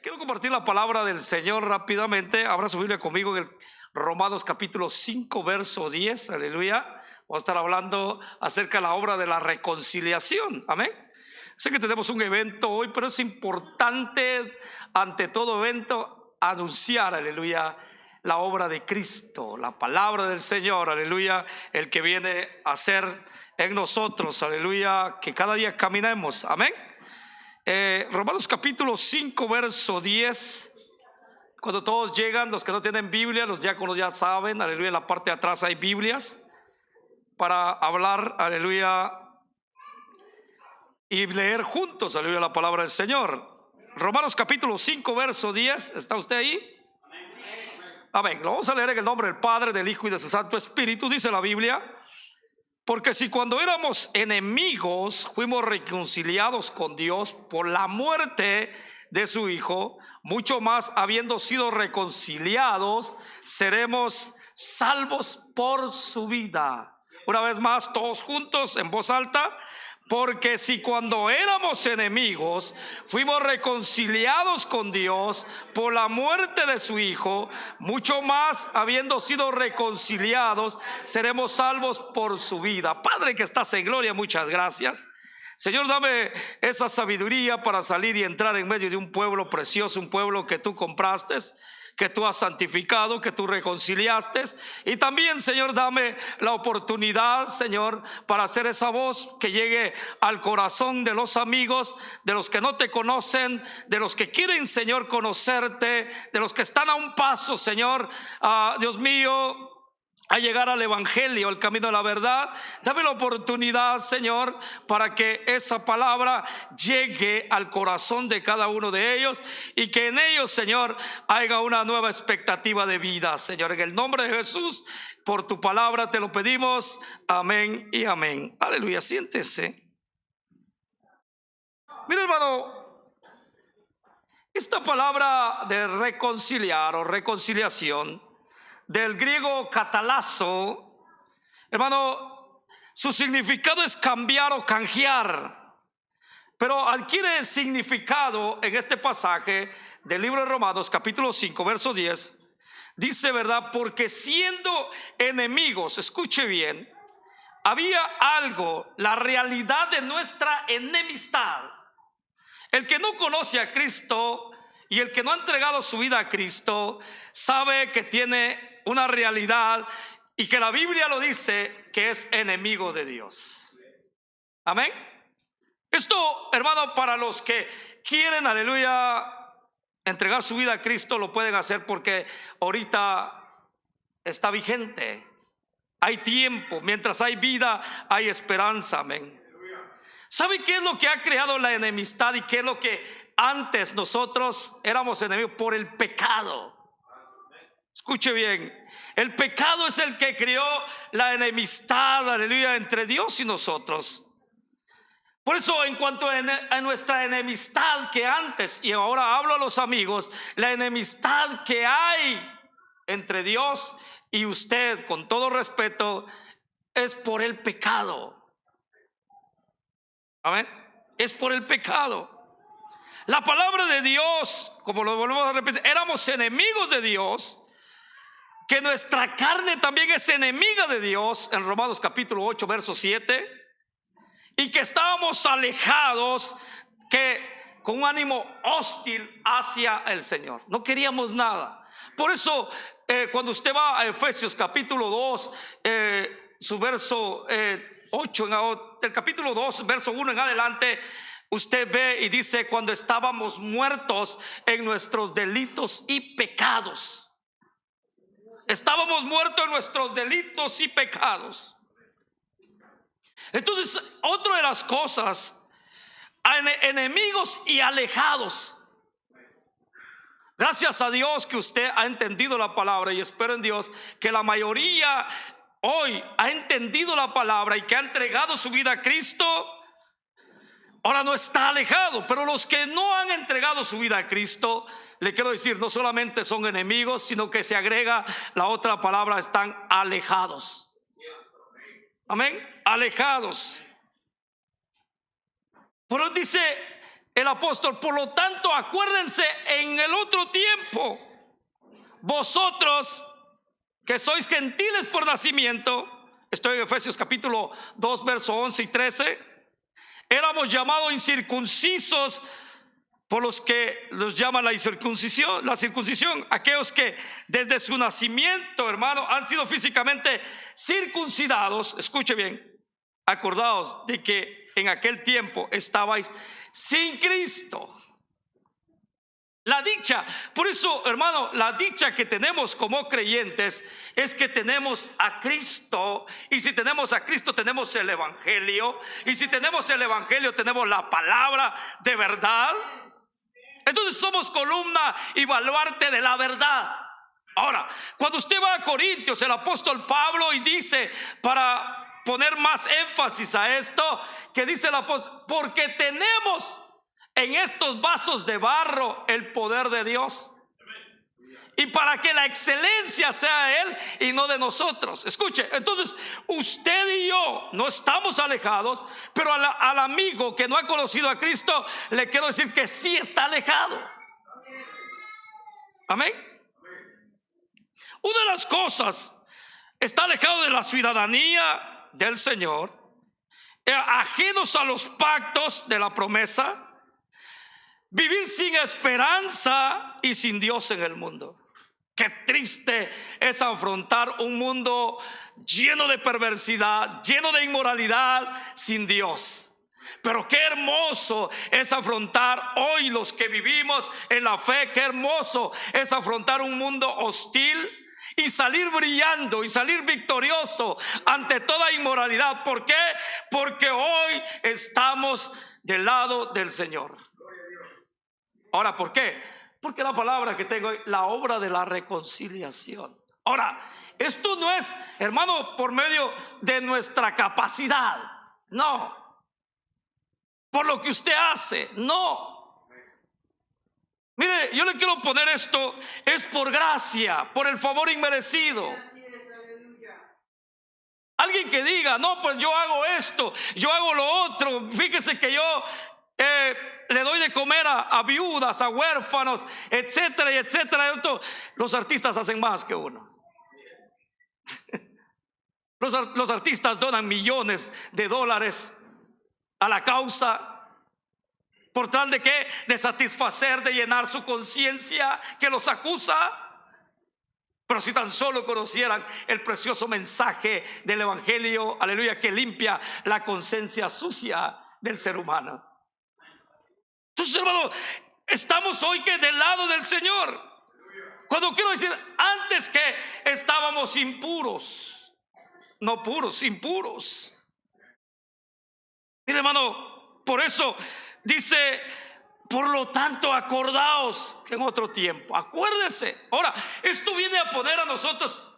Quiero compartir la palabra del Señor rápidamente. Abra su Biblia conmigo en el Romanos capítulo 5, verso 10. Aleluya. Vamos a estar hablando acerca de la obra de la reconciliación. Amén. Sé que tenemos un evento hoy, pero es importante ante todo evento anunciar, aleluya, la obra de Cristo, la palabra del Señor, aleluya, el que viene a ser en nosotros, aleluya, que cada día caminemos. Amén. Romanos capítulo 5, verso 10. Cuando todos llegan, los que no tienen Biblia, los diáconos ya saben, aleluya, en la parte de atrás hay Biblias para hablar, aleluya, y leer juntos, aleluya, la palabra del Señor. Romanos capítulo 5, verso 10. ¿Está usted ahí? Amén. Lo vamos a leer en el nombre del Padre, del Hijo y de su Santo Espíritu. Dice la Biblia: porque si cuando éramos enemigos fuimos reconciliados con Dios por la muerte de su Hijo, mucho más habiendo sido reconciliados, seremos salvos por su vida. Una vez más, todos juntos en voz alta. Porque si cuando éramos enemigos fuimos reconciliados con Dios por la muerte de su Hijo, mucho más habiendo sido reconciliados seremos salvos por su vida. Padre que estás en gloria, muchas gracias. Señor, dame esa sabiduría para salir y entrar en medio de un pueblo precioso, un pueblo que tú compraste, que tú has santificado, que tú reconciliaste. Y también, Señor, dame la oportunidad, Señor, para hacer esa voz que llegue al corazón de los amigos, de los que no te conocen, de los que quieren, Señor, conocerte, de los que están a un paso, Señor, Dios mío, a llegar al evangelio, al camino de la verdad. Dame la oportunidad, Señor, para que esa palabra llegue al corazón de cada uno de ellos y que en ellos, Señor, haya una nueva expectativa de vida, Señor. En el nombre de Jesús, por tu palabra te lo pedimos. Amén y amén. Aleluya. Siéntese. Mira, hermano, esta palabra de reconciliar o reconciliación, del griego catalazo, hermano, su significado es cambiar o canjear, pero adquiere significado en este pasaje del libro de Romanos capítulo 5, verso 10. Dice, ¿verdad? Porque siendo enemigos, escuche bien, había algo, la realidad de nuestra enemistad. El que no conoce a Cristo y el que no ha entregado su vida a Cristo sabe que tiene una realidad y que la Biblia lo dice, que es enemigo de Dios. Amén. Esto, hermano, para los que quieren, aleluya, entregar su vida a Cristo, lo pueden hacer porque ahorita está vigente. Hay tiempo, mientras hay vida hay esperanza. Amén. ¿Sabe qué es lo que ha creado la enemistad y qué es lo que antes nosotros éramos enemigos? Por el pecado. Escuche bien, el pecado es el que creó la enemistad, aleluya, entre Dios y nosotros. Por eso, en cuanto a nuestra enemistad que antes, y ahora hablo a los amigos, la enemistad que hay entre Dios y usted, con todo respeto, es por el pecado. Amén. Es por el pecado. La palabra de Dios, como lo volvemos a repetir, éramos enemigos de Dios, que nuestra carne también es enemiga de Dios, en Romanos capítulo 8, verso 7, y que estábamos alejados, que con un ánimo hostil hacia el Señor. No queríamos nada. Por eso, cuando usted va a Efesios capítulo 2, su verso 8, del capítulo 2, verso 1 en adelante, usted ve y dice: cuando estábamos muertos en nuestros delitos y pecados. Estábamos muertos en nuestros delitos y pecados. Entonces, otra de las cosas, enemigos y alejados. Gracias a Dios que usted ha entendido la palabra, y espero en Dios que la mayoría hoy ha entendido la palabra y que ha entregado su vida a Cristo. Ahora no está alejado, pero los que no han entregado su vida a Cristo, le quiero decir, no solamente son enemigos, sino que se agrega la otra palabra: están alejados. Amén, alejados. Pero dice el apóstol: por lo tanto, acuérdense en el otro tiempo, vosotros que sois gentiles por nacimiento, estoy en Efesios capítulo 2, verso 11 y 13, éramos llamados incircuncisos por los que los llaman la circuncisión, aquellos que desde su nacimiento, hermano, han sido físicamente circuncidados. Escuche bien, acordaos de que en aquel tiempo estabais sin Cristo. La dicha, por eso, hermano, la dicha que tenemos como creyentes es que tenemos a Cristo. Y si tenemos a Cristo, tenemos el evangelio. Y si tenemos el evangelio, tenemos la palabra de verdad. Entonces somos columna y baluarte de la verdad. Ahora, cuando usted va a Corintios, el apóstol Pablo, y dice, para poner más énfasis a esto, que dice el apóstol: porque tenemos en estos vasos de barro el poder de Dios, y para que la excelencia sea de Él y no de nosotros. Escuche, entonces usted y yo no estamos alejados, pero al amigo que no ha conocido a Cristo le quiero decir que sí está alejado. Amén. Una de las cosas: está alejado de la ciudadanía del Señor, ajenos a los pactos de la promesa, vivir sin esperanza y sin Dios en el mundo. Qué triste es afrontar un mundo lleno de perversidad, lleno de inmoralidad, sin Dios. Pero qué hermoso es afrontar hoy los que vivimos en la fe. Qué hermoso es afrontar un mundo hostil y salir brillando y salir victorioso ante toda inmoralidad. ¿Por qué? Porque hoy estamos del lado del Señor. Ahora, ¿por qué? Porque la palabra que tengo hoy, la obra de la reconciliación. Ahora, esto no es, hermano, por medio de nuestra capacidad, no. Por lo que usted hace, no. Mire, yo le quiero poner esto: es por gracia, por el favor inmerecido. Alguien que diga: no, pues yo hago esto, yo hago lo otro. Fíjese que yo le doy de comer a viudas, a huérfanos, etcétera y etcétera. Los artistas hacen más que uno. Los artistas donan millones de dólares a la causa, ¿por tal de qué? De satisfacer, de llenar su conciencia que los acusa. Pero si tan solo conocieran el precioso mensaje del evangelio, aleluya, que limpia la conciencia sucia del ser humano. Entonces, hermano, estamos hoy que del lado del Señor. Cuando quiero decir, antes que estábamos impuros, no puros, impuros. Mire, hermano, por eso dice: por lo tanto, acordaos que en otro tiempo. Acuérdese. Ahora, esto viene a poner a nosotros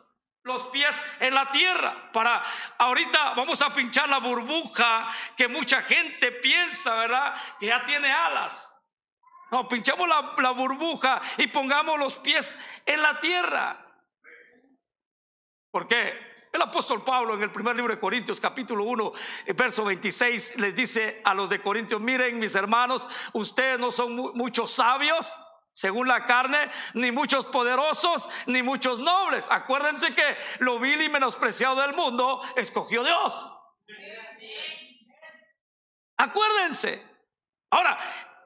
los pies en la tierra. Para ahorita vamos a pinchar la burbuja que mucha gente piensa, ¿verdad?, que ya tiene alas. No, pinchamos la burbuja y pongamos los pies en la tierra. ¿Por qué? El apóstol Pablo, en el primer libro de Corintios, capítulo 1, verso 26, les dice a los de Corintios: miren, mis hermanos, ustedes no son muchos sabios según la carne, ni muchos poderosos, ni muchos nobles. Acuérdense que lo vil y menospreciado del mundo escogió Dios. Acuérdense. Ahora,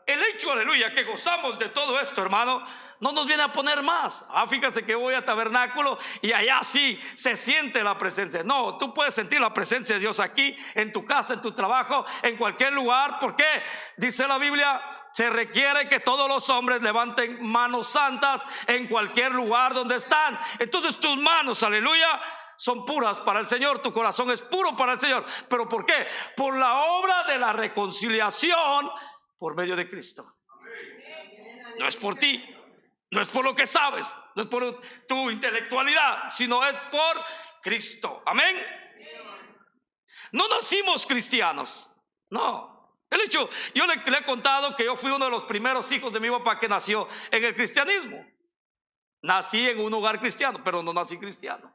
el hecho, aleluya, que gozamos de todo esto, hermano, no nos viene a poner más. Fíjese que voy a tabernáculo y allá sí se siente la presencia. No, tú puedes sentir la presencia de Dios aquí, en tu casa, en tu trabajo, en cualquier lugar. ¿Por qué? Dice la Biblia: se requiere que todos los hombres levanten manos santas en cualquier lugar donde están. Entonces tus manos, aleluya, son puras para el Señor, tu corazón es puro para el Señor. ¿Pero por qué? Por la obra de la reconciliación por medio de Cristo. No es por ti, no es por lo que sabes, no es por tu intelectualidad, sino es por Cristo. Amén. No nacimos cristianos, no. El hecho, yo le he contado que yo fui uno de los primeros hijos de mi papá que nació en el cristianismo. Nací en un hogar cristiano, pero no nací cristiano.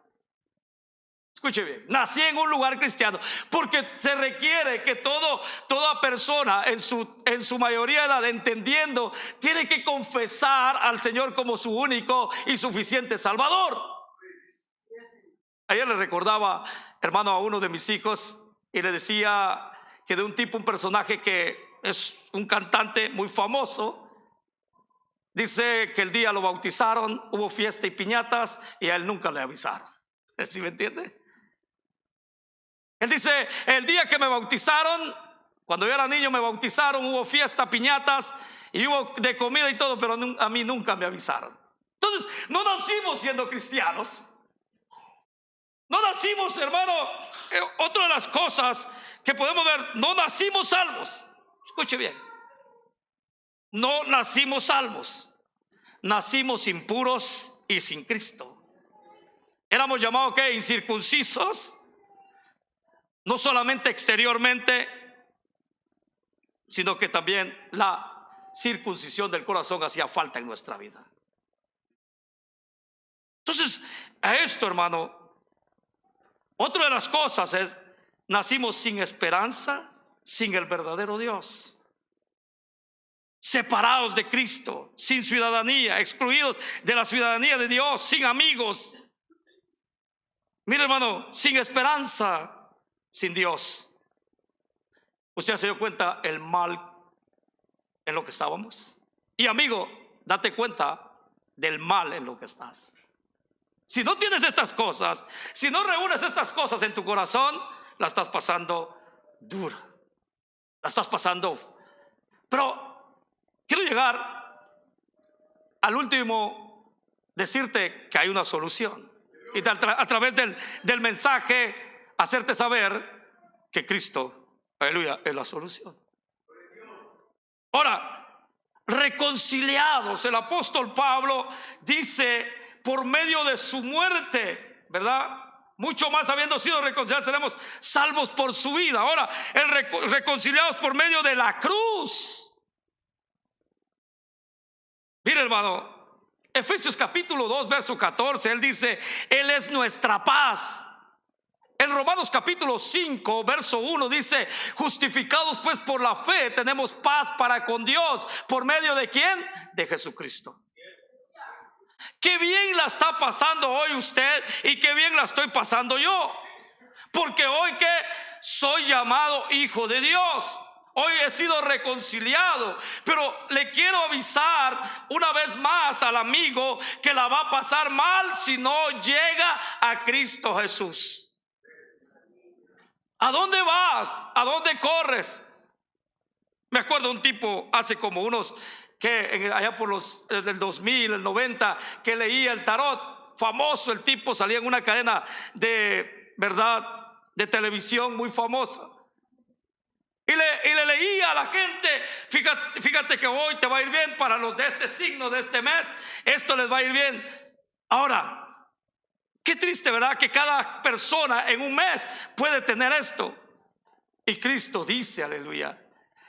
Escuche bien, nací en un lugar cristiano, porque se requiere que toda persona en su mayoría de edad, entendiendo, tiene que confesar al Señor como su único y suficiente Salvador. Ayer le recordaba, hermano, a uno de mis hijos y le decía que de un personaje que es un cantante muy famoso. Dice que el día lo bautizaron, hubo fiesta y piñatas y a él nunca le avisaron. ¿Sí me entiende? Él dice, el día que me bautizaron, cuando yo era niño me bautizaron, hubo fiesta, piñatas y hubo de comida y todo, pero a mí nunca me avisaron. Entonces, no nacimos siendo cristianos. No nacimos, hermano. Otra de las cosas que podemos ver, no nacimos salvos. Escuche bien. No nacimos salvos. Nacimos impuros y sin Cristo. Éramos llamados, ¿qué? Incircuncisos. No solamente exteriormente, sino que también la circuncisión del corazón hacía falta en nuestra vida. Entonces, a esto, hermano, otra de las cosas es, nacimos sin esperanza, sin el verdadero Dios, separados de Cristo, sin ciudadanía, excluidos de la ciudadanía de Dios, sin amigos. Mire, hermano, sin esperanza, sin Dios. Usted se dio cuenta el mal en lo que estábamos. Y amigo, date cuenta del mal en lo que estás. Si no tienes estas cosas, si no reúnes estas cosas en tu corazón, la estás pasando dura. La estás pasando. Pero quiero llegar al último, decirte que hay una solución. Y a través del mensaje, hacerte saber que Cristo, aleluya, es la solución. Ahora, reconciliados, el apóstol Pablo dice, por medio de su muerte, ¿verdad? Mucho más habiendo sido reconciliados, seremos salvos por su vida. Ahora, reconciliados por medio de la cruz. Mire, hermano, Efesios capítulo 2, verso 14, él dice, Él es nuestra paz. En Romanos capítulo 5, verso 1 dice, justificados pues por la fe, tenemos paz para con Dios. ¿Por medio de quién? De Jesucristo. Qué bien la está pasando hoy usted y qué bien la estoy pasando yo. Porque hoy que soy llamado hijo de Dios. Hoy he sido reconciliado, pero le quiero avisar una vez más al amigo que la va a pasar mal si no llega a Cristo Jesús. ¿A dónde vas? ¿A dónde corres? Me acuerdo un tipo hace como unos, allá por el 2000, el 90, que leía el tarot, famoso el tipo, salía en una cadena de, ¿verdad?, de televisión muy famosa. Y le leía a la gente, fíjate que hoy te va a ir bien para los de este signo, de este mes, esto les va a ir bien. Ahora, qué triste, ¿verdad? Que cada persona en un mes puede tener esto. Y Cristo dice, aleluya,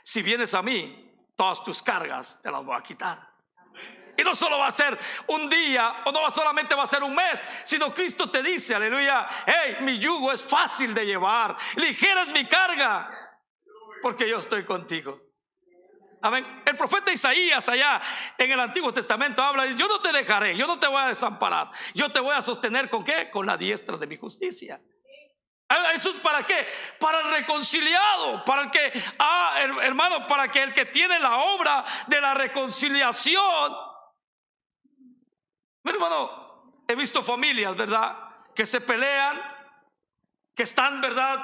si vienes a mí, todas tus cargas te las voy a quitar. Y no solo va a ser un día, o no solamente va a ser un mes, sino Cristo te dice, aleluya, hey, mi yugo es fácil de llevar, ligera es mi carga, porque yo estoy contigo. Amén. El profeta Isaías allá en el Antiguo Testamento habla, dice, yo no te dejaré, yo no te voy a desamparar, yo te voy a sostener ¿con qué? Con la diestra de mi justicia. ¿Eso es para qué? Para el reconciliado, para el que, hermano, para que el que tiene la obra de la reconciliación. Mi hermano, he visto familias, ¿verdad?, que se pelean, que están, ¿verdad?,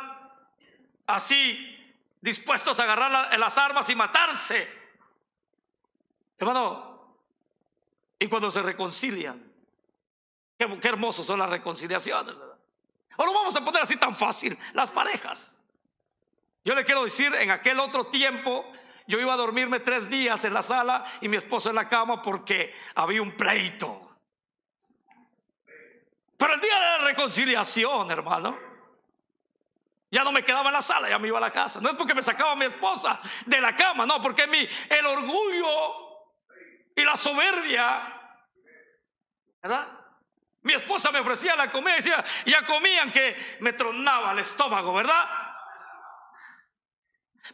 así dispuestos a agarrar las armas y matarse, hermano. Y cuando se reconcilian, qué hermosos son las reconciliaciones, ¿verdad? O lo vamos a poner así tan fácil, las parejas. Yo le quiero decir, en aquel otro tiempo yo iba a dormirme 3 días en la sala y mi esposa en la cama porque había un pleito. Pero el día de la reconciliación, hermano, ya no me quedaba en la sala, ya me iba a la casa. No es porque me sacaba a mi esposa de la cama, no, porque el orgullo y la soberbia, ¿verdad?, Mi esposa me ofrecía la comida y decía, ya comían, que me tronaba el estómago, ¿verdad?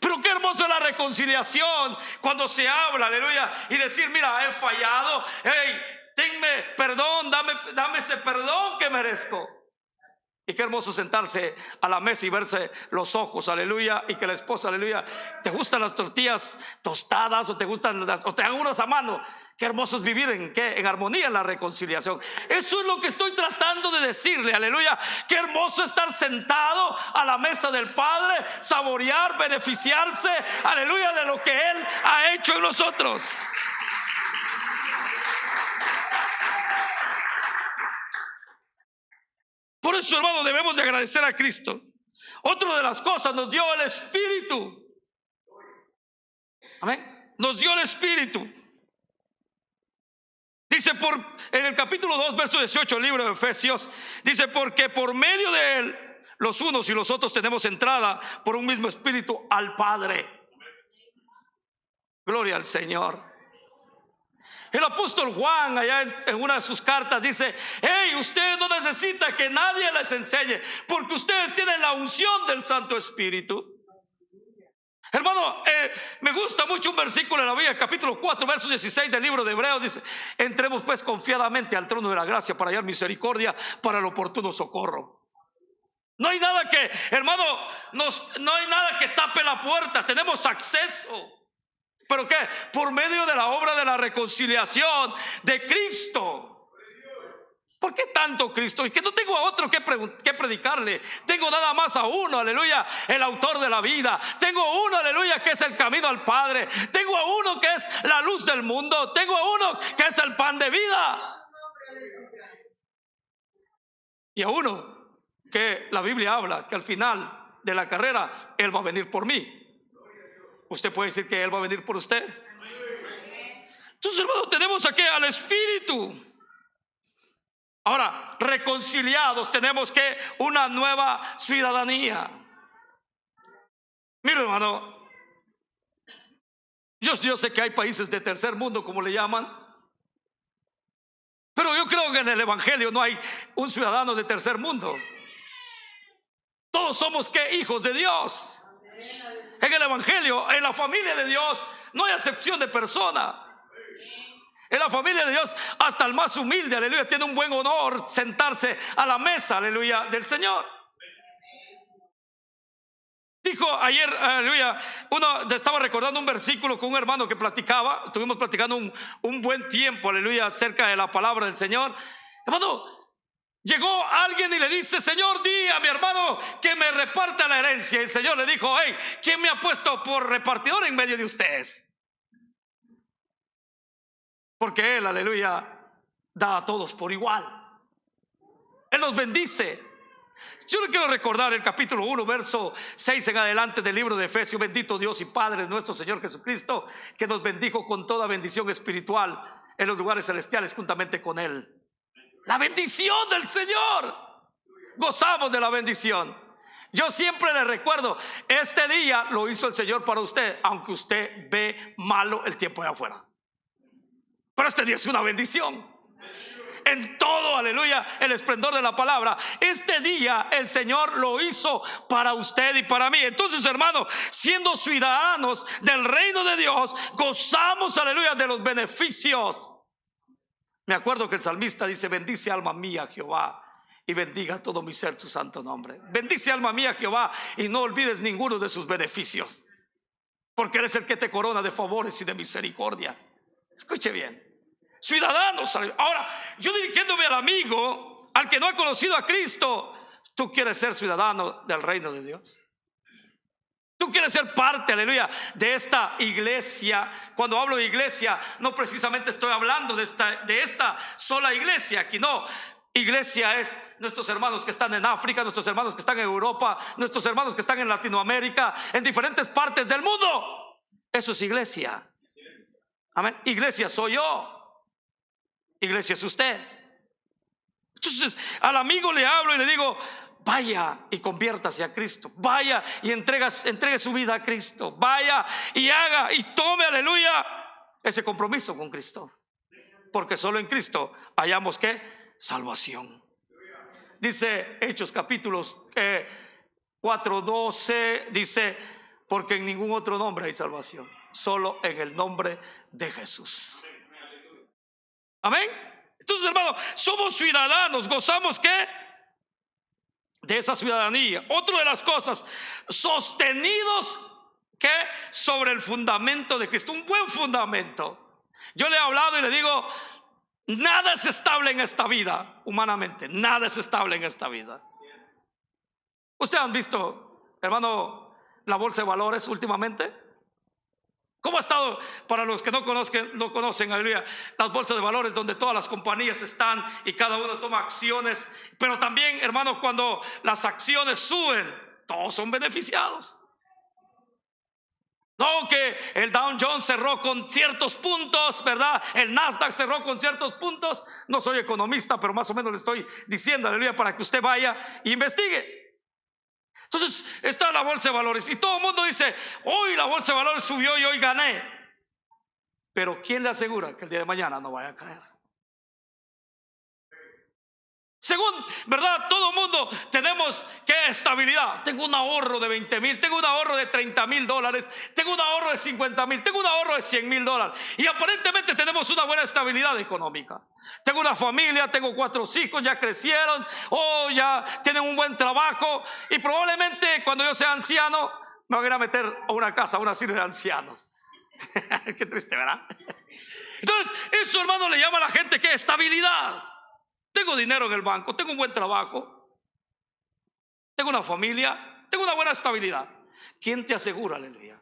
Pero qué hermoso es la reconciliación cuando se habla, aleluya, y decir, mira, he fallado, hey, tenme perdón, dame ese perdón que merezco. Y qué hermoso sentarse a la mesa y verse los ojos, aleluya, y que la esposa, aleluya, ¿te gustan las tortillas tostadas o te gustan o te hagan unas a mano? Qué hermoso es vivir en armonía, en la reconciliación. Eso es lo que estoy tratando de decirle, aleluya. Qué hermoso estar sentado a la mesa del Padre, saborear, beneficiarse, aleluya, de lo que Él ha hecho en nosotros. Por eso, hermano, debemos de agradecer a Cristo. Otra de las cosas, nos dio el Espíritu. Amén. Nos dio el Espíritu. Dice en el capítulo 2, verso 18, el libro de Efesios, dice, porque por medio de Él, los unos y los otros tenemos entrada por un mismo Espíritu al Padre. Gloria al Señor. El apóstol Juan, allá en una de sus cartas, dice, hey, ustedes no necesitan que nadie les enseñe, porque ustedes tienen la unción del Santo Espíritu. Hermano, me gusta mucho un versículo en la Biblia, capítulo 4, verso 16 del libro de Hebreos. Dice, entremos pues confiadamente al trono de la gracia para hallar misericordia para el oportuno socorro. No hay nada que, hermano, no hay nada que tape la puerta. Tenemos acceso. ¿Pero qué? Por medio de la obra de la reconciliación de Cristo. ¿Por qué tanto Cristo? Y que no tengo a otro que predicarle. Tengo nada más a uno, aleluya, el autor de la vida. Tengo uno, aleluya, que es el camino al Padre. Tengo a uno que es la luz del mundo. Tengo a uno que es el pan de vida. Y a uno que la Biblia habla que al final de la carrera Él va a venir por mí. ¿Usted puede decir que Él va a venir por usted? Entonces, hermano, tenemos aquí al Espíritu. Ahora, reconciliados, tenemos que una nueva ciudadanía. Mira, hermano, yo sé que hay países de tercer mundo, como le llaman, pero yo creo que en el Evangelio no hay un ciudadano de tercer mundo. Todos somos, ¿qué? Hijos de Dios. En el Evangelio, en la familia de Dios, no hay acepción de persona. En la familia de Dios, hasta el más humilde, aleluya, tiene un buen honor sentarse a la mesa, aleluya, del Señor. Dijo ayer, aleluya, estaba recordando un versículo con un hermano que platicaba. Estuvimos platicando un buen tiempo, aleluya, acerca de la palabra del Señor. Hermano, llegó alguien y le dice, Señor, di a mi hermano que me reparta la herencia. Y el Señor le dijo, hey, ¿quién me ha puesto por repartidor en medio de ustedes? Porque Él, aleluya, da a todos por igual. Él nos bendice. Yo le quiero recordar el capítulo 1, verso 6 en adelante del libro de Efesios. Bendito Dios y Padre de nuestro Señor Jesucristo, que nos bendijo con toda bendición espiritual en los lugares celestiales juntamente con Él. La bendición del Señor. Gozamos de la bendición. Yo siempre le recuerdo, este día lo hizo el Señor para usted, aunque usted ve malo el tiempo de afuera. Pero este día es una bendición. En todo, aleluya, el esplendor de la palabra. Este día el Señor lo hizo para usted y para mí. Entonces, hermano, siendo ciudadanos del reino de Dios, gozamos, aleluya, de los beneficios. Me acuerdo que el salmista dice, bendice alma mía Jehová y bendiga todo mi ser su santo nombre. Bendice alma mía Jehová y no olvides ninguno de sus beneficios, porque Él es el que te corona de favores y de misericordia. Escuche bien, ciudadanos. Ahora, yo dirigiéndome al amigo, al que no ha conocido a Cristo, ¿tú quieres ser ciudadano del reino de Dios? Tú quieres ser parte, aleluya, de esta iglesia. Cuando hablo de iglesia, no precisamente estoy hablando de esta sola iglesia. Aquí no, iglesia es nuestros hermanos que están en África, nuestros hermanos que están en Europa, nuestros hermanos que están en Latinoamérica, en diferentes partes del mundo. Eso es iglesia. Amén. Iglesia soy yo. Iglesia es usted. Entonces al amigo le hablo y le digo, vaya y conviértase a Cristo. Vaya y entregue su vida a Cristo. Vaya y haga y tome, aleluya, ese compromiso con Cristo. Porque solo en Cristo hallamos que salvación. Dice Hechos capítulos 4:12, dice, porque en ningún otro nombre hay salvación, solo en el nombre de Jesús. Amén. Entonces, hermano, somos ciudadanos, gozamos ¿qué? De esa ciudadanía. Otra de las cosas, sostenidos ¿qué? Sobre el fundamento de Cristo, un buen fundamento. Yo le he hablado y le digo, nada es estable en esta vida, humanamente, nada es estable en esta vida. ¿Ustedes han visto, hermano, la bolsa de valores últimamente? ¿Cómo ha estado? Para los que no conocen, aleluya, las bolsas de valores donde todas las compañías están y cada uno toma acciones. Pero también, hermano, cuando las acciones suben, todos son beneficiados. No, que el Dow Jones cerró con ciertos puntos, ¿verdad? El Nasdaq cerró con ciertos puntos. No soy economista, pero más o menos le estoy diciendo, aleluya, para que usted vaya e investigue. Entonces está la bolsa de valores y todo el mundo dice, hoy la bolsa de valores subió y hoy gané. Pero ¿quién le asegura que el día de mañana no vaya a caer? Según, ¿verdad? Todo el mundo tenemos ¿qué? Estabilidad. Tengo un ahorro de 20,000, tengo un ahorro de $30,000, tengo un ahorro de 50,000, tengo un ahorro de $100,000. Y aparentemente tenemos una buena estabilidad económica. Tengo una familia, tengo 4 hijos, ya crecieron, o ya tienen un buen trabajo. Y probablemente cuando yo sea anciano me voy a ir a meter a una casa, a una asilo de ancianos. Qué triste, ¿verdad? Entonces, eso, hermano, le llama a la gente ¿qué? Estabilidad. Tengo dinero en el banco, tengo un buen trabajo, tengo una familia, tengo una buena estabilidad. ¿Quién te asegura, aleluya,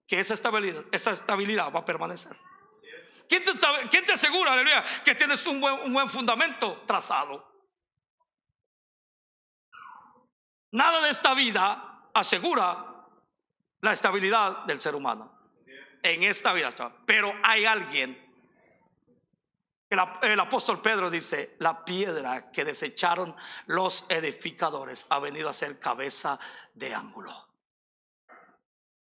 que esa estabilidad va a permanecer? ¿Quién te asegura, aleluya, que tienes un buen fundamento trazado? Nada de esta vida asegura la estabilidad del ser humano. En esta vida, pero hay alguien. El apóstol Pedro dice, la piedra que desecharon los edificadores ha venido a ser cabeza de ángulo.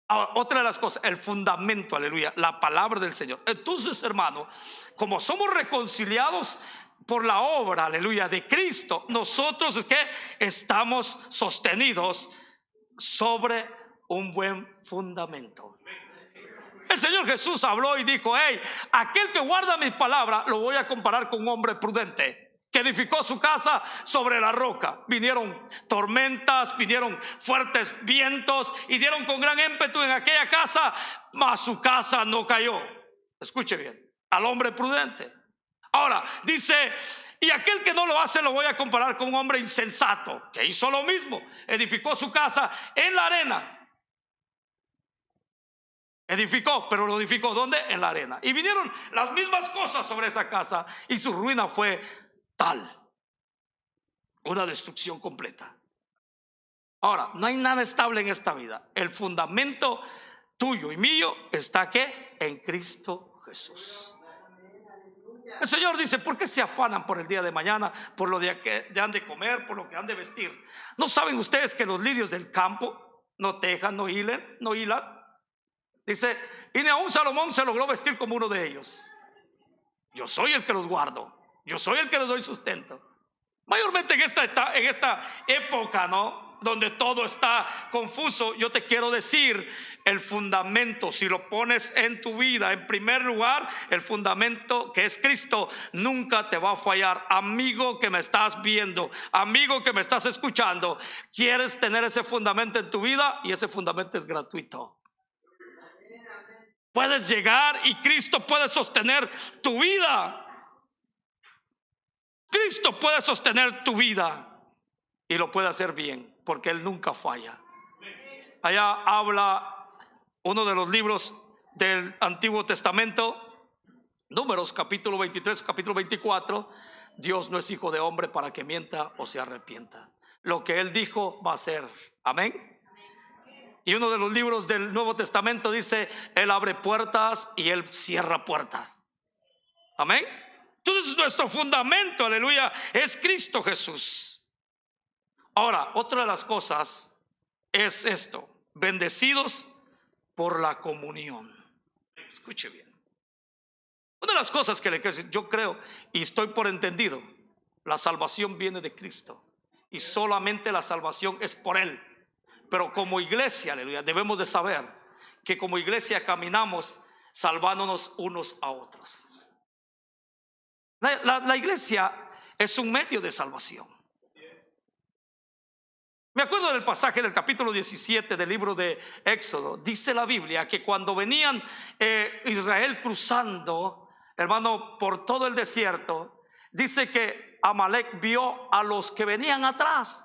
Ahora, otra de las cosas, el fundamento, aleluya, la palabra del Señor. Entonces, hermano, como somos reconciliados por la obra, aleluya, de Cristo, nosotros es que estamos sostenidos sobre un buen fundamento. El Señor Jesús habló y dijo, hey, aquel que guarda mis palabras lo voy a comparar con un hombre prudente que edificó su casa sobre la roca. Vinieron tormentas, vinieron fuertes vientos y dieron con gran ímpetu en aquella casa, mas su casa no cayó. Escuche bien, al hombre prudente. Ahora dice, y aquel que no lo hace lo voy a comparar con un hombre insensato que hizo lo mismo, edificó su casa en la arena. Edificó, pero lo edificó ¿dónde? En la arena. Y vinieron las mismas cosas sobre esa casa y su ruina fue tal, una destrucción completa. Ahora, no hay nada estable en esta vida. El fundamento tuyo y mío está ¿qué? En Cristo Jesús. El Señor dice, ¿por qué se afanan por el día de mañana? Por lo que han de comer, por lo que han de vestir. ¿No saben ustedes que los lirios del campo no tejan, no hilan? Dice, y ni aún Salomón se logró vestir como uno de ellos. Yo soy el que los guardo, yo soy el que les doy sustento. Mayormente en esta época, ¿no? Donde todo está confuso, yo te quiero decir, el fundamento, si lo pones en tu vida, en primer lugar, el fundamento que es Cristo, nunca te va a fallar. Amigo que me estás viendo, amigo que me estás escuchando, quieres tener ese fundamento en tu vida y ese fundamento es gratuito. Puedes llegar y Cristo puede sostener tu vida. Cristo puede sostener tu vida y lo puede hacer bien, porque Él nunca falla. Allá habla uno de los libros del Antiguo Testamento, Números capítulo 23, capítulo 24. Dios no es hijo de hombre para que mienta o se arrepienta. Lo que Él dijo va a ser. Amén. Y uno de los libros del Nuevo Testamento dice, Él abre puertas y Él cierra puertas. Amén. Entonces nuestro fundamento, aleluya, es Cristo Jesús. Ahora, otra de las cosas es esto: bendecidos por la comunión. Escuche bien. Una de las cosas que le quiero decir, yo creo y estoy por entendido La salvación viene de Cristo y solamente la salvación es por Él. Pero como iglesia, aleluya, debemos de saber que como iglesia caminamos salvándonos unos a otros. La iglesia es un medio de salvación. Me acuerdo del pasaje del capítulo 17 del libro de Éxodo. Dice la Biblia que cuando venían Israel cruzando, hermano, por todo el desierto, dice que Amalek vio a los que venían atrás.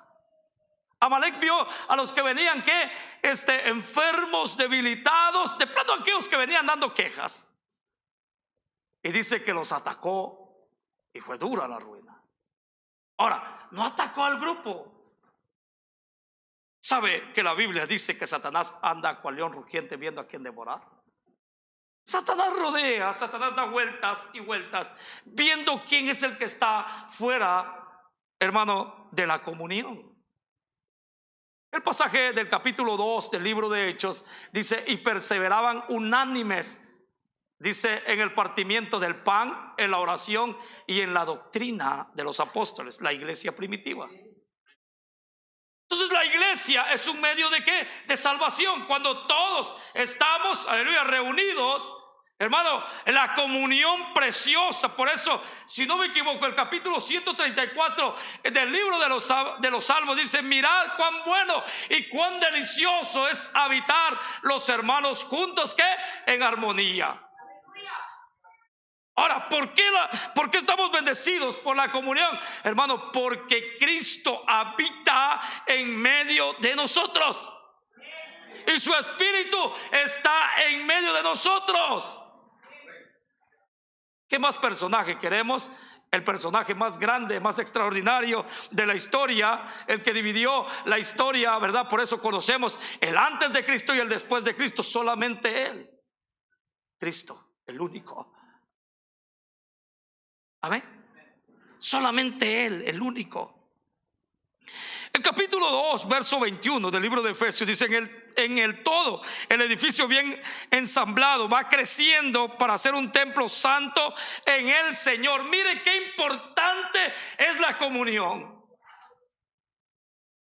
Amalek vio a los que venían enfermos, debilitados, de plano aquellos que venían dando quejas. Y dice que los atacó y fue dura la ruina. Ahora, no atacó al grupo. ¿Sabe que la Biblia dice que Satanás anda cual león rugiente viendo a quién devorar? Satanás rodea, Satanás da vueltas y vueltas viendo quién es el que está fuera, hermano, de la comunión. El pasaje del capítulo 2 del libro de Hechos dice: y perseveraban unánimes, dice, en el partimiento del pan, en la oración y en la doctrina de los apóstoles, la iglesia primitiva. Entonces la iglesia es un medio ¿de qué? De salvación. Cuando todos estamos, aleluya, reunidos, hermano, en la comunión preciosa. Por eso, si no me equivoco, el capítulo 134 del libro de los Salmos dice: mirad cuán bueno y cuán delicioso es habitar los hermanos juntos, ¿qué? En armonía. Ahora, ¿por qué estamos bendecidos por la comunión? Hermano, porque Cristo habita en medio de nosotros. Y su Espíritu está en medio de nosotros. ¿Qué más personaje queremos? El personaje más grande, más extraordinario de la historia, el que dividió la historia, ¿verdad? Por eso conocemos el antes de Cristo y el después de Cristo. Solamente Él, Cristo, el único. Amén. Solamente Él, el único. El capítulo 2, verso 21 del libro de Efesios dice: en el todo, el edificio bien ensamblado va creciendo para ser un templo santo en el Señor. Mire qué importante es la comunión.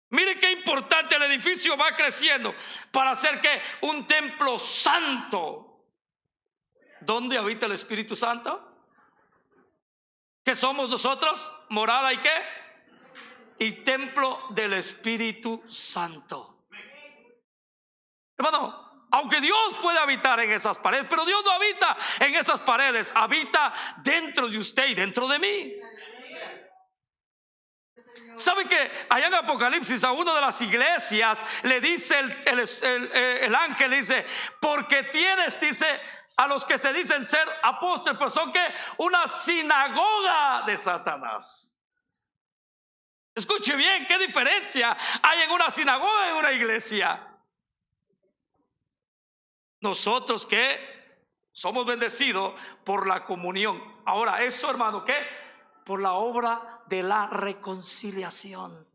Mire qué importante, el edificio va creciendo para hacer que un templo santo. ¿Dónde habita el Espíritu Santo? ¿Qué somos nosotros? Morada y qué? Y templo del Espíritu Santo. Hermano, aunque Dios puede habitar en esas paredes, pero Dios no habita en esas paredes, habita dentro de usted y dentro de mí. ¿Sabe que allá en Apocalipsis a una de las iglesias le dice el ángel, dice: porque tienes, dice, a los que se dicen ser apóstoles, pero son que una sinagoga de Satanás. Escuche bien, qué diferencia hay en una sinagoga y en una iglesia. Nosotros que somos bendecidos por la comunión. Ahora, eso, hermano, ¿qué? Por la obra de la reconciliación.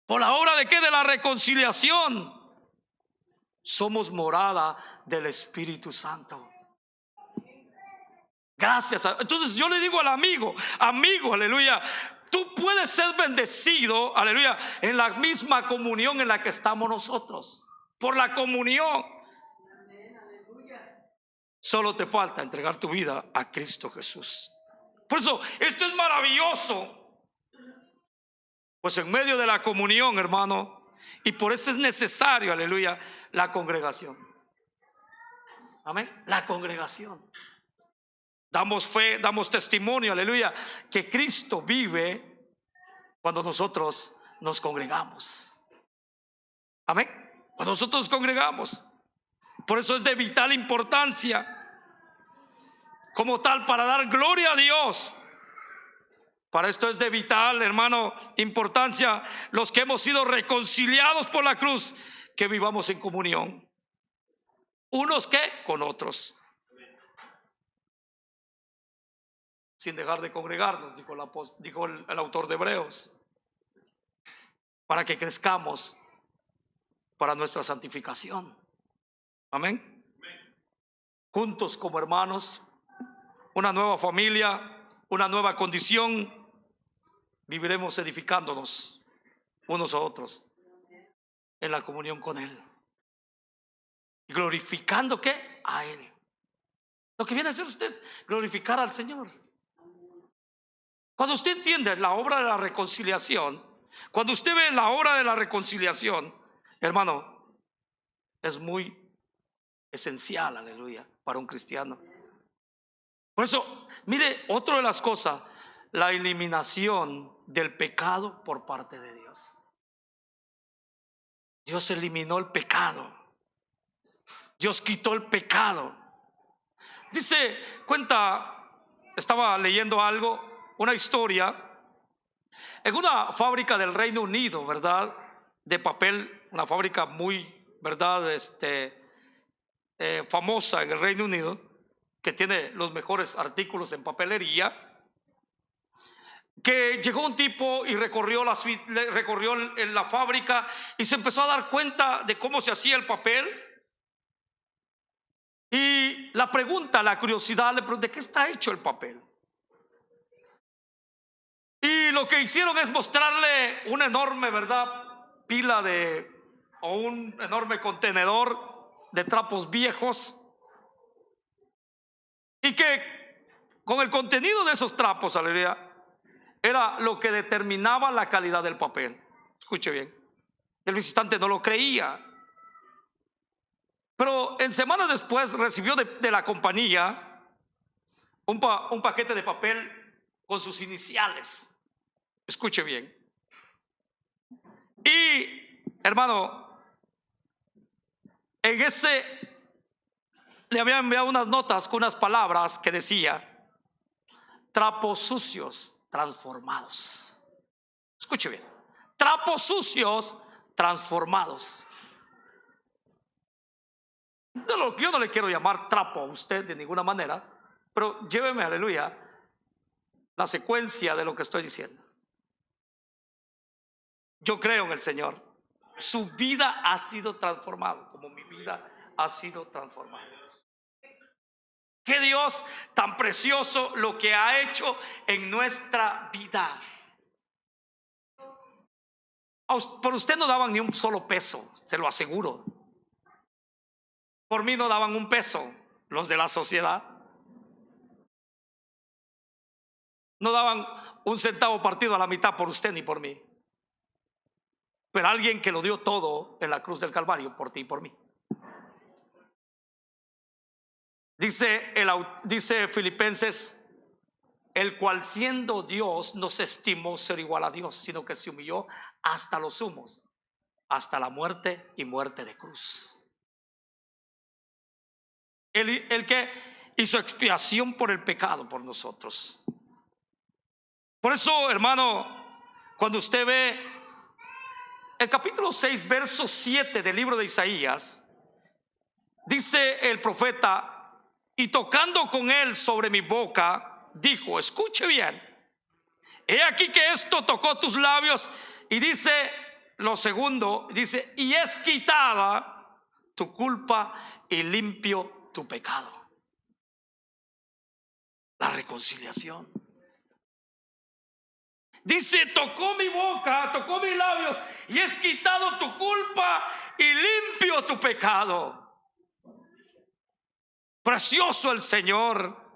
¿Por la obra de qué? De la reconciliación. Somos morada del Espíritu Santo. Gracias. Entonces yo le digo al amigo, aleluya, tú puedes ser bendecido, aleluya, en la misma comunión en la que estamos nosotros. Por la comunión. Solo te falta entregar tu vida a Cristo Jesús. Por eso esto es maravilloso. Pues en medio de la comunión, hermano, y por eso es necesario, aleluya, la congregación. Amén. La congregación. Damos fe, damos testimonio, aleluya, que Cristo vive cuando nosotros nos congregamos. Amén. Cuando nosotros nos congregamos. Por eso es de vital importancia, como tal, para dar gloria a Dios. Para esto es de vital, hermano, importancia, los que hemos sido reconciliados por la cruz, que vivamos en comunión. Unos que con otros. Sin dejar de congregarnos, dijo el autor de Hebreos, para que crezcamos para nuestra santificación. Amén. Juntos como hermanos, una nueva familia, una nueva condición, viviremos edificándonos unos a otros en la comunión con Él. Y glorificando ¿qué? A Él. Lo que viene a hacer usted es glorificar al Señor. Cuando usted entiende la obra de la reconciliación, cuando usted ve la obra de la reconciliación, hermano, es muy esencial, aleluya, para un cristiano. Por eso, mire, otra de las cosas, la eliminación del pecado por parte de Dios. Dios eliminó el pecado. Dios quitó el pecado. Dice, estaba leyendo algo, una historia, en una fábrica del Reino Unido, ¿verdad? De papel, una fábrica muy, ¿verdad? Famosa en el Reino Unido, que tiene los mejores artículos en papelería. Que llegó un tipo y recorrió la fábrica y se empezó a dar cuenta de cómo se hacía el papel. Y la curiosidad, le pregunté: ¿de qué está hecho el papel? Y lo que hicieron es mostrarle una enorme, ¿verdad?, pila o un enorme contenedor de trapos viejos, y que con el contenido de esos trapos, aleluya, era lo que determinaba la calidad del papel. Escuche bien, el visitante no lo creía, pero en semanas después recibió de la compañía un paquete de papel con sus iniciales. Escuche bien. Y hermano, en ese le había enviado unas notas con unas palabras que decía: trapos sucios transformados. Escuche bien: trapos sucios transformados. Yo no le quiero llamar trapo a usted de ninguna manera, pero lléveme, aleluya, la secuencia de lo que estoy diciendo. Yo creo en el Señor. Su vida ha sido transformada, como mi vida ha sido transformada. Qué Dios tan precioso lo que ha hecho en nuestra vida. Por usted no daban ni un solo peso, se lo aseguro. Por mí no daban un peso los de la sociedad. No daban un centavo partido a la mitad por usted ni por mí. Pero alguien que lo dio todo en la cruz del Calvario por ti y por mí. Dice Filipenses: el cual siendo Dios no se estimó ser igual a Dios, sino que se humilló hasta los sumos, hasta la muerte y muerte de cruz. El que hizo expiación por el pecado por nosotros. Por eso, hermano, cuando usted ve el capítulo 6, verso 7 del libro de Isaías, dice el profeta: y tocando con él sobre mi boca, dijo, escuche bien, he aquí que esto tocó tus labios. Y dice lo segundo, dice: y es quitada tu culpa y limpio tu pecado. La reconciliación. Dice: tocó mi boca, tocó mis labios, y es quitado tu culpa y limpio tu pecado. Precioso el Señor.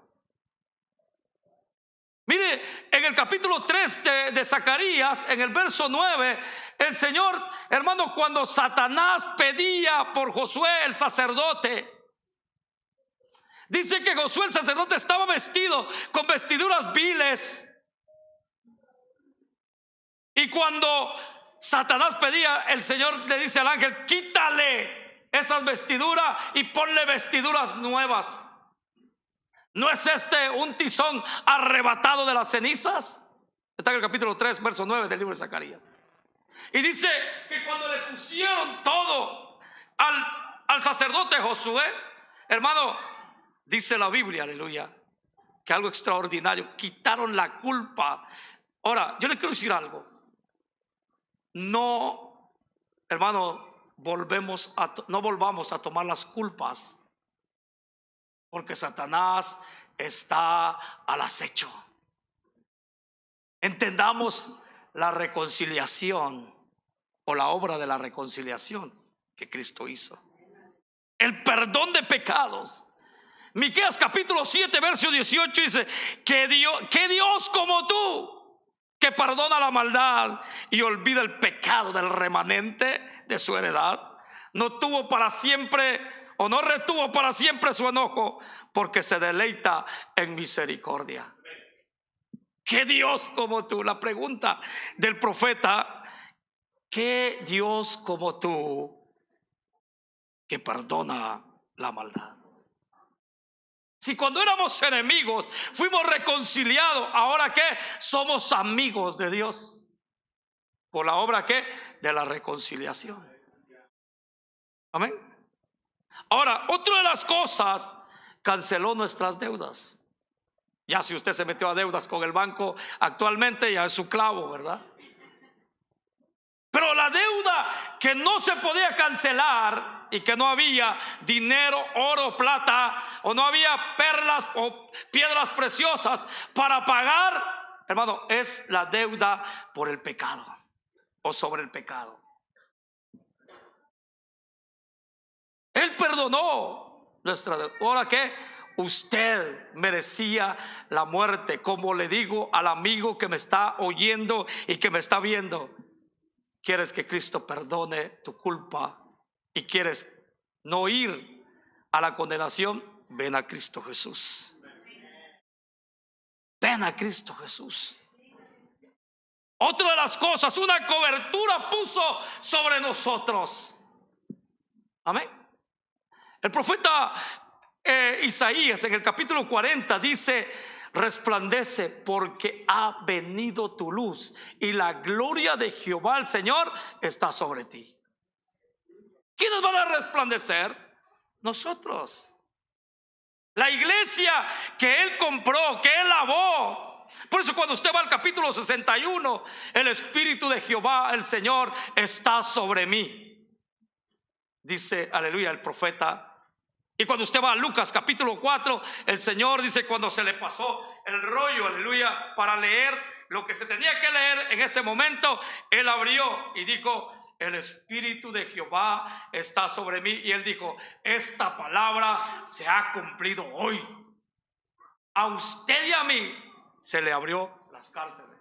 Mire, en el capítulo 3 de Zacarías, en el verso 9, el Señor, hermano, cuando Satanás pedía por Josué el sacerdote, dice que Josué el sacerdote estaba vestido con vestiduras viles. Y cuando Satanás pedía, el Señor le dice al ángel: quítale esas vestiduras y ponle vestiduras nuevas. ¿No es este un tizón arrebatado de las cenizas? Está en el capítulo 3, verso 9 del libro de Zacarías. Y dice que cuando le pusieron todo al sacerdote Josué, hermano, dice la Biblia, aleluya, que algo extraordinario, quitaron la culpa. Ahora, yo le quiero decir algo. No, hermano, no volvamos a tomar las culpas, porque Satanás está al acecho. entendamos la reconciliación o la obra de la reconciliación que Cristo hizo. El perdón de pecados. Miqueas capítulo 7 verso 18 dice que Dios como tú, que perdona la maldad y olvida el pecado del remanente de su heredad, no tuvo para siempre o no retuvo para siempre su enojo, porque se deleita en misericordia. ¿Qué Dios como tú? La pregunta del profeta: ¿qué Dios como tú que perdona la maldad? Si cuando éramos enemigos fuimos reconciliados, ¿ahora qué? Somos amigos de Dios. ¿Por la obra qué? De la reconciliación. Amén. Ahora, otra de las cosas, canceló nuestras deudas. Ya si usted se metió a deudas con el banco actualmente, ya es su clavo, ¿verdad? Pero la deuda que no se podía cancelar y que no había dinero, oro, plata, o no había perlas o piedras preciosas para pagar, hermano, es la deuda por el pecado o sobre el pecado. Él perdonó nuestra deuda. ¿Ahora qué? Usted merecía la muerte. Como le digo al amigo que me está oyendo y que me está viendo: ¿quieres que Cristo perdone tu culpa y quieres no ir a la condenación? Ven a Cristo Jesús. Ven a Cristo Jesús. Otra de las cosas, una cobertura puso sobre nosotros. Amén. El profeta Isaías en el capítulo 40 dice: resplandece porque ha venido tu luz y la gloria de Jehová el Señor está sobre ti. ¿Quiénes van a resplandecer? Nosotros. La iglesia que Él compró, que Él lavó. Por eso cuando usted va al capítulo 61, el Espíritu de Jehová el Señor está sobre mí, dice, aleluya, el profeta. Y cuando usted va a Lucas capítulo 4, el Señor dice, cuando se le pasó el rollo, aleluya, para leer lo que se tenía que leer en ese momento, Él abrió y dijo: el Espíritu de Jehová está sobre mí. Y Él dijo: esta palabra se ha cumplido hoy. A usted y a mí se le abrió las cárceles,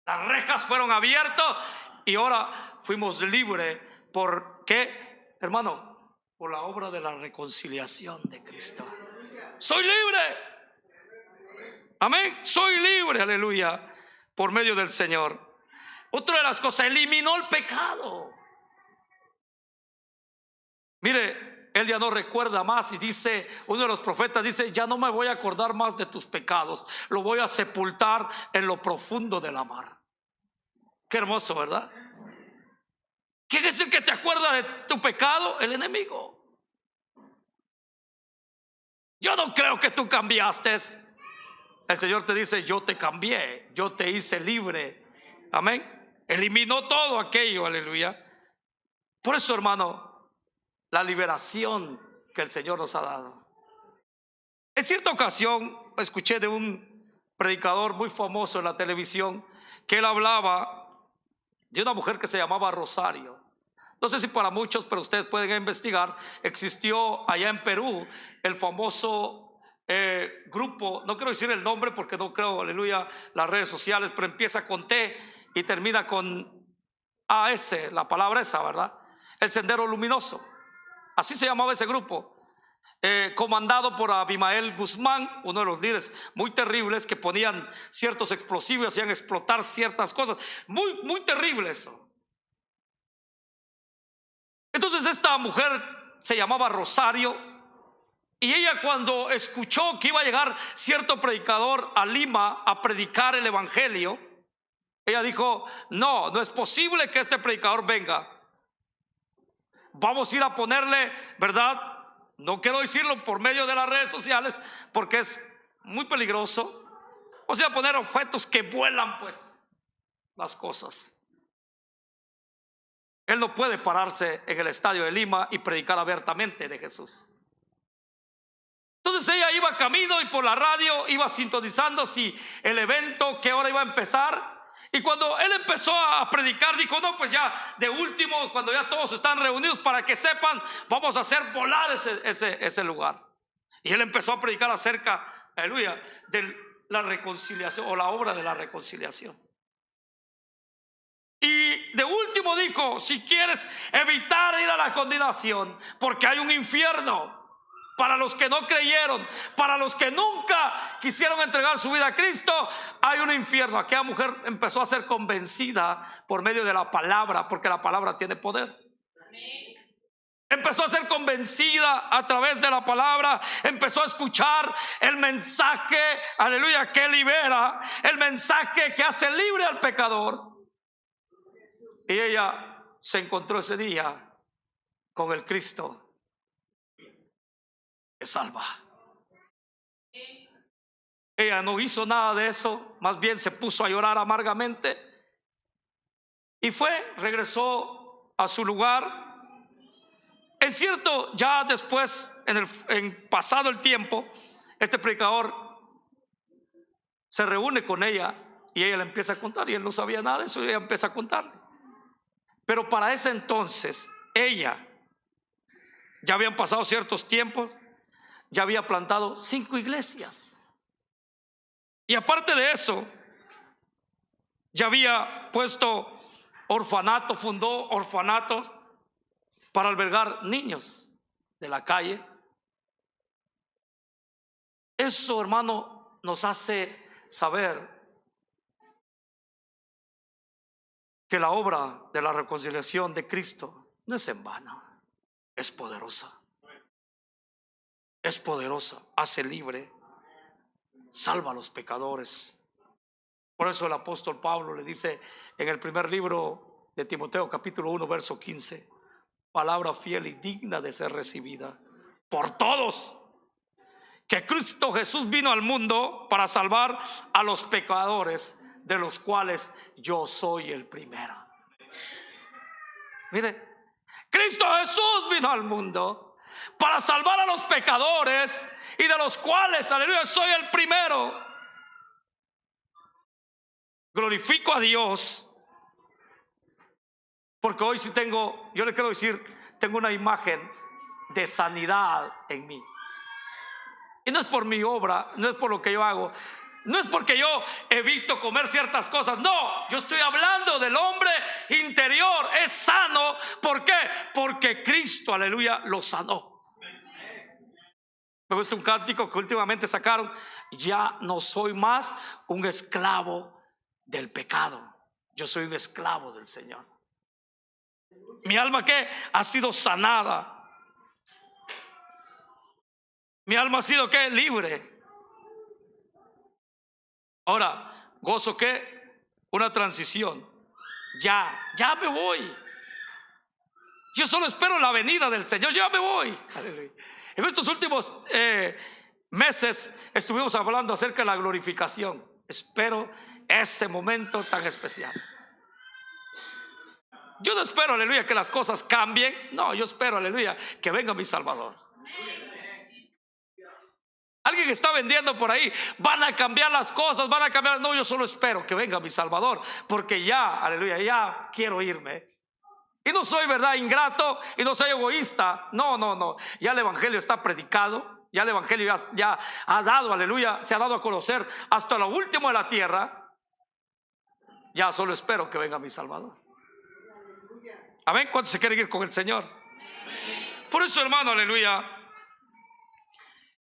las rejas fueron abiertas y ahora fuimos libres. ¿Por qué, hermano? Por la obra de la reconciliación de Cristo. Soy libre. Amén. Soy libre, aleluya, por medio del Señor. Otra de las cosas, eliminó el pecado. Mire, Él ya no recuerda más. Y dice, uno de los profetas dice: ya no me voy a acordar más de tus pecados, lo voy a sepultar en lo profundo de la mar. Qué hermoso, ¿verdad? ¿Quién es el que te acuerda de tu pecado? El enemigo. Yo no creo que tú cambiaste. El Señor te dice: yo te cambié, yo te hice libre. Amén. Eliminó todo aquello, aleluya. Por eso, hermano, la liberación que el Señor nos ha dado. En cierta ocasión escuché de un predicador muy famoso en la televisión que él hablaba de una mujer que se llamaba Rosario. No sé si para muchos, pero ustedes pueden investigar. Existió allá en Perú el famoso grupo, no quiero decir el nombre porque no creo, aleluya, las redes sociales, pero empieza con T y termina con AS, la palabra esa, ¿verdad? El Sendero Luminoso. Así se llamaba ese grupo. Comandado por Abimael Guzmán, uno de los líderes muy terribles, que ponían ciertos explosivos y hacían explotar ciertas cosas. Muy, muy terrible eso. Entonces esta mujer se llamaba Rosario, y ella, cuando escuchó que iba a llegar cierto predicador a Lima a predicar el evangelio, ella dijo: no, no es posible que este predicador venga. Vamos a ir a ponerle, ¿verdad? No quiero decirlo por medio de las redes sociales porque es muy peligroso. O sea, poner objetos que vuelan, pues, las cosas. Él no puede pararse en el estadio de Lima y predicar abiertamente de Jesús. Entonces ella iba camino y por la radio iba sintonizando si el evento que ahora iba a empezar. Y cuando él empezó a predicar, dijo: no, pues ya de último, cuando ya todos están reunidos, para que sepan, vamos a hacer volar ese lugar. Y él empezó a predicar acerca, aleluya, de la reconciliación, o la obra de la reconciliación. Y de último dijo: si quieres evitar ir a la condenación, porque hay un infierno para los que no creyeron, para los que nunca quisieron entregar su vida a Cristo, hay un infierno. Aquella mujer empezó a ser convencida por medio de la palabra, porque la palabra tiene poder. Empezó a ser convencida a través de la palabra, empezó a escuchar el mensaje, aleluya, que libera, el mensaje que hace libre al pecador. Y ella se encontró ese día con el Cristo que salva. Ella no hizo nada de eso, más bien se puso a llorar amargamente y regresó a su lugar. Es cierto, ya después, en pasado el tiempo, este predicador se reúne con ella y ella le empieza a contar, y él no sabía nada de eso, y ella empieza a contarle. Pero para ese entonces, ella, ya habían pasado ciertos tiempos, ya había plantado 5 iglesias. Y aparte de eso, ya había puesto orfanato, fundó orfanatos para albergar niños de la calle. Eso, hermano, nos hace saber que la obra de la reconciliación de Cristo no es en vano, es poderosa. Es poderosa, hace libre, salva a los pecadores. Por eso el apóstol Pablo le dice en el primer libro de Timoteo, capítulo 1, verso 15: palabra fiel y digna de ser recibida por todos, que Cristo Jesús vino al mundo para salvar a los pecadores, de los cuales yo soy el primero. Mire, Cristo Jesús vino al mundo para salvar a los pecadores, y de los cuales, aleluya, soy el primero. Glorifico a Dios, porque hoy sí tengo, yo le quiero decir, tengo una imagen de sanidad en mí. Y no es por mi obra, no es por lo que yo hago, no es porque yo evito comer ciertas cosas. No, yo estoy hablando del hombre interior. Es sano. ¿Por qué? Porque Cristo, aleluya, lo sanó. Me gusta un cántico que últimamente sacaron: ya no soy más un esclavo del pecado, yo soy un esclavo del Señor. Mi alma, ¿qué? Ha sido sanada. Mi alma ha sido, ¿qué? Libre. Ahora, gozo, ¿qué? Una transición. Ya me voy. Yo solo espero la venida del Señor. Ya me voy. Aleluya. En estos últimos meses estuvimos hablando acerca de la glorificación. Espero ese momento tan especial. Yo no espero, aleluya, que las cosas cambien. No, yo espero, aleluya, que venga mi Salvador. Alguien que está vendiendo por ahí: van a cambiar las cosas, van a cambiar. No, yo solo espero que venga mi Salvador, porque ya, aleluya, ya quiero irme. Y no soy, verdad, ingrato, y no soy egoísta. No. Ya el evangelio está predicado. Ya el evangelio ya ha dado, aleluya, se ha dado a conocer hasta lo último de la tierra. Ya solo espero que venga mi Salvador. Amén. ¿Cuántos se quieren ir con el Señor? Por eso, hermano, aleluya,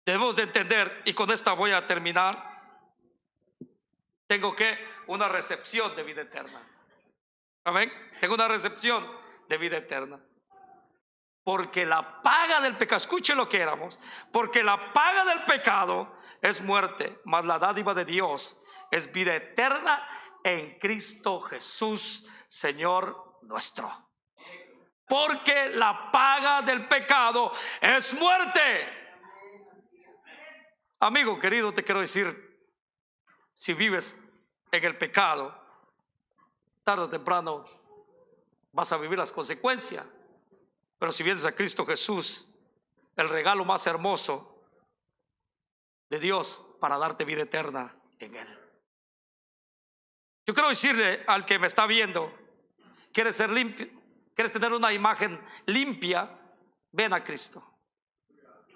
debemos de entender, y con esta voy a terminar: tengo una recepción de vida eterna. Amén. Tengo una recepción de vida eterna. Porque la paga del pecado, escuche lo que éramos, porque la paga del pecado es muerte, mas la dádiva de Dios es vida eterna en Cristo Jesús, Señor nuestro. Porque la paga del pecado es muerte. Amigo querido, te quiero decir, si vives en el pecado, tarde o temprano vas a vivir las consecuencias. Pero si vienes a Cristo Jesús, el regalo más hermoso de Dios para darte vida eterna en Él. Yo quiero decirle al que me está viendo, ¿quieres ser limpio? ¿Quieres tener una imagen limpia? Ven a Cristo.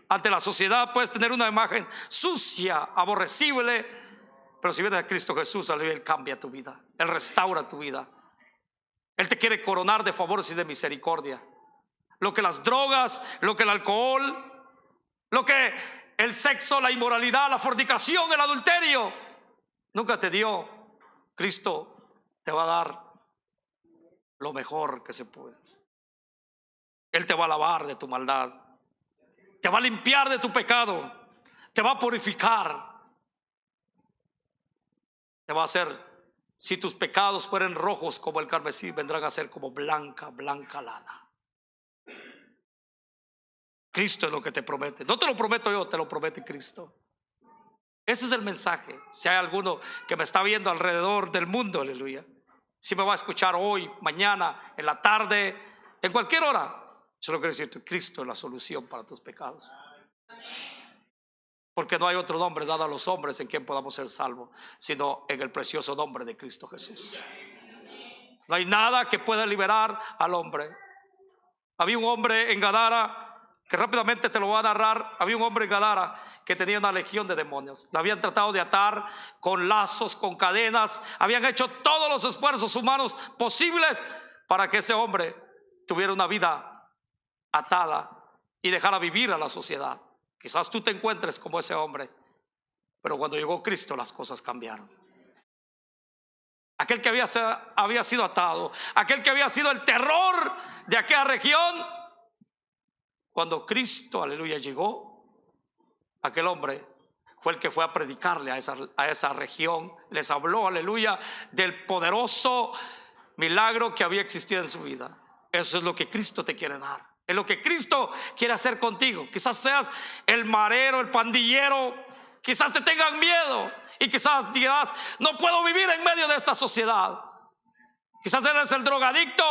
Ante la sociedad puedes tener una imagen sucia, aborrecible, pero si vienes a Cristo Jesús, Él cambia tu vida, Él restaura tu vida. Él te quiere coronar de favores y de misericordia. Lo que las drogas, lo que el alcohol, lo que el sexo, la inmoralidad, la fornicación, el adulterio nunca te dio, Cristo te va a dar lo mejor que se puede. Él te va a lavar de tu maldad, te va a limpiar de tu pecado, te va a purificar, te va a hacer, si tus pecados fueren rojos como el carmesí, vendrán a ser como blanca, blanca lana. Cristo es lo que te promete. No te lo prometo yo, te lo promete Cristo. Ese es el mensaje. Si hay alguno que me está viendo alrededor del mundo, aleluya, si me va a escuchar hoy, mañana, en la tarde, en cualquier hora, solo quiero decirte, Cristo es la solución para tus pecados. Porque no hay otro nombre dado a los hombres en quien podamos ser salvos, sino en el precioso nombre de Cristo Jesús. No hay nada que pueda liberar al hombre. Había un hombre en Gadara, que rápidamente te lo voy a narrar. Había un hombre en Gadara que tenía una legión de demonios. Lo habían tratado de atar con lazos, con cadenas. Habían hecho todos los esfuerzos humanos posibles para que ese hombre tuviera una vida atada y dejara vivir a la sociedad. Quizás tú te encuentres como ese hombre, pero cuando llegó Cristo las cosas cambiaron. Aquel que había sido atado, aquel que había sido el terror de aquella región, cuando Cristo, aleluya, llegó, aquel hombre fue el que fue a predicarle a esa región. Les habló, aleluya, del poderoso milagro que había existido en su vida. Eso es lo que Cristo te quiere dar. Es lo que Cristo quiere hacer contigo. Quizás seas el marero, el pandillero, quizás te tengan miedo y quizás digas, no puedo vivir en medio de esta sociedad. Quizás eres el drogadicto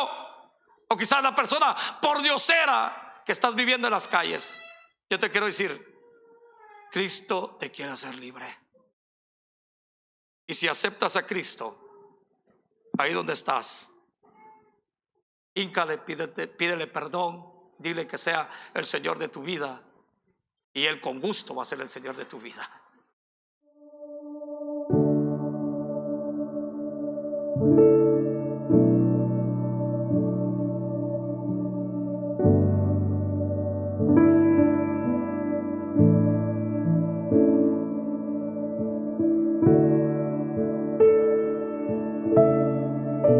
o quizás la persona pordiosera que estás viviendo en las calles. Yo te quiero decir, Cristo te quiere hacer libre. Y si aceptas a Cristo, ahí donde estás, híncale, pídele perdón, dile que sea el Señor de tu vida y Él con gusto va a ser el Señor de tu vida.